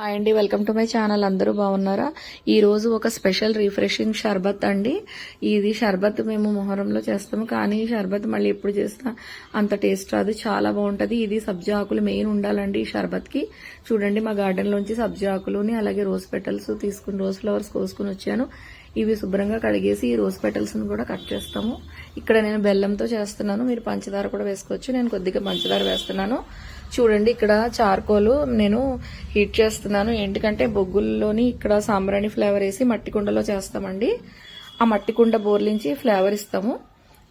Hi అండి, welcome to my channel. అందరూ బాగున్నారా? ఈ రోజు ఒక స్పెషల్ రిఫ్రెషింగ్ షర్బత్ అండి. ఇది షర్బత్ మేము మొహరంలో చేస్తాము, కానీ ఈ షర్బత్ మళ్ళీ ఎప్పుడు చేస్తా అంత టేస్ట్ రాదు. చాలా బాగుంటది. ఇది సబ్జా ఆకులు మెయిన్ ఉండాలండి ఈ షర్బత్ కి. చూడండి, మా గార్డెన్ లోంచి సబ్జా ఆకులుని అలాగే రోజ్ పెటల్స్ తీసుకుని రోజ్ ఫ్లవర్స్ కోసుకుని వచ్చాను. ఇవి శుభ్రంగా కడిగేసి ఈ రోజ్ పెటల్స్ ని కూడా కట్ చేస్తాము. ఇక్కడ నేను బెల్లంతో చేస్తున్నాను, మీరు పంచదార కూడా వేసుకోవచ్చు. నేను కొద్దిగా పంచదార వేస్తున్నాను. చూడండి, ఇక్కడ చార్కోల్ నేను హీట్ చేస్తున్నాను. ఎందుకంటే బొగ్గుల్లోని ఇక్కడ సాంబ్రాణి ఫ్లేవర్ వేసి మట్టి కుండలో చేస్తామండి. ఆ మట్టి కుండ బోర్లించి ఫ్లేవర్ ఇస్తాము.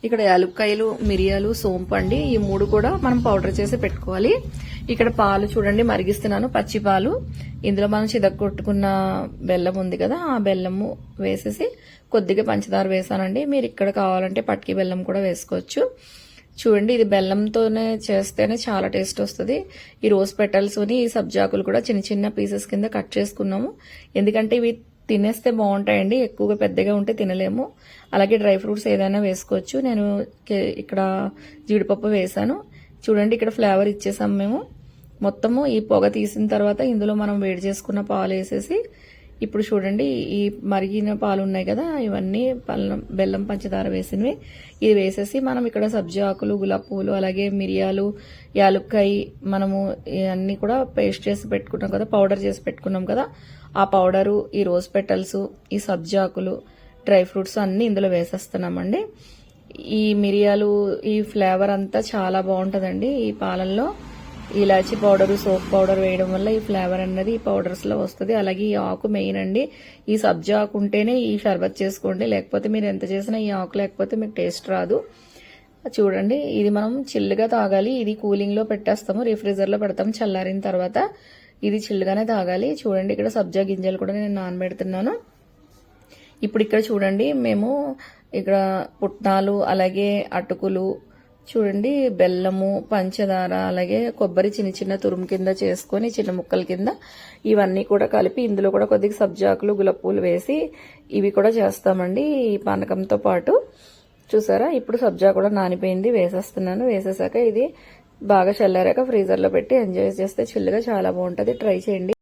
ఇక్కడ యాలుక్కాయలు, మిరియాలు, సోంపు అండి, ఈ మూడు కూడా మనం పౌడర్ చేసి పెట్టుకోవాలి. ఇక్కడ పాలు చూడండి మరిగిస్తున్నాను, పచ్చి పాలు. ఇందులో మనం చిదగొట్టుకున్న బెల్లం ఉంది కదా, ఆ బెల్లము వేసేసి కొద్దిగా పంచదార వేసానండి. మీరు ఇక్కడ కావాలంటే పట్కి బెల్లం కూడా వేసుకోవచ్చు. చూడండి, ఇది బెల్లంతోనే చేస్తేనే చాలా టేస్ట్ వస్తుంది. ఈ రోజ్ పెటల్స్ ఈ సబ్జాకులు కూడా చిన్న చిన్న పీసెస్ కింద కట్ చేసుకున్నాము. ఎందుకంటే ఇవి తినేస్తే బాగుంటాయండి, ఎక్కువగా పెద్దగా ఉంటే తినలేము. అలాగే డ్రై ఫ్రూట్స్ ఏదైనా వేసుకోవచ్చు. నేను ఇక్కడ జీడిపప్పు వేసాను. చూడండి, ఇక్కడ ఫ్లేవర్ ఇచ్చేసాం మేము. మొత్తము ఈ పొగ తీసిన తర్వాత ఇందులో మనం వేడి చేసుకున్న పాలు వేసేసి, ఇప్పుడు చూడండి ఈ మరిగిన పాలు ఉన్నాయి కదా, ఇవన్నీ బెల్లం పంచదార వేసినవి ఇది వేసేసి మనం ఇక్కడ సబ్జా ఆకులు, గులాబీ పువ్వులు, అలాగే మిరియాలు, యాలుక్కాయ మనము ఇవన్నీ కూడా పేస్ట్ చేసి పెట్టుకున్నాం కదా, పౌడర్ చేసి పెట్టుకున్నాం కదా, ఆ పౌడరు, ఈ రోజ్ పెటల్స్, ఈ సబ్జా ఆకులు, డ్రై ఫ్రూట్స్ అన్ని ఇందులో వేసేస్తున్నామండి. ఈ మిరియాలు, ఈ ఫ్లేవర్ అంతా చాలా బాగుంటుందండి ఈ పాలల్లో. ఇలాచి పౌడర్, సోప్ పౌడర్ వేయడం వల్ల ఈ ఫ్లేవర్ అన్నది ఈ పౌడర్స్ లో వస్తుంది. అలాగే ఈ ఆకు మెయిన్ అండి. ఈ సబ్జా ఆకు ఉంటేనే ఈ షర్బత్ చేసుకోండి, లేకపోతే మీరు ఎంత చేసినా ఈ ఆకు లేకపోతే మీకు టేస్ట్ రాదు. చూడండి, ఇది మనం చిల్లుగా తాగాలి. ఇది కూలింగ్ లో పెట్టేస్తాము, రిఫ్రిజర్ లో పెడతాము. చల్లారిన తర్వాత ఇది చిల్లుగానే తాగాలి. చూడండి, ఇక్కడ సబ్జా గింజలు కూడా నేను నానబెడుతున్నాను. ఇప్పుడు ఇక్కడ చూడండి, మేము ఇక్కడ పుట్నాలు, అలాగే అటుకులు, చూడండి బెల్లము, పంచదార, అలాగే కొబ్బరి చిన్న చిన్న తురుము కింద చేసుకొని చిన్న ముక్కల కింద ఇవన్నీ కూడా కలిపి ఇందులో కూడా కొద్దిగా సబ్జాకులు, గులాబీ పూలు వేసి ఇవి కూడా చేస్తామండి ఈ పానకంతో పాటు. చూసారా, ఇప్పుడు సబ్జా కూడా నానిపోయింది, వేసేస్తున్నాను. వేసేసాక ఇది బాగా చల్లారాక ఫ్రీజర్ లో పెట్టి ఎంజాయ్ చేస్తే చిల్లుగా చాలా బాగుంటుంది. ట్రై చేయండి.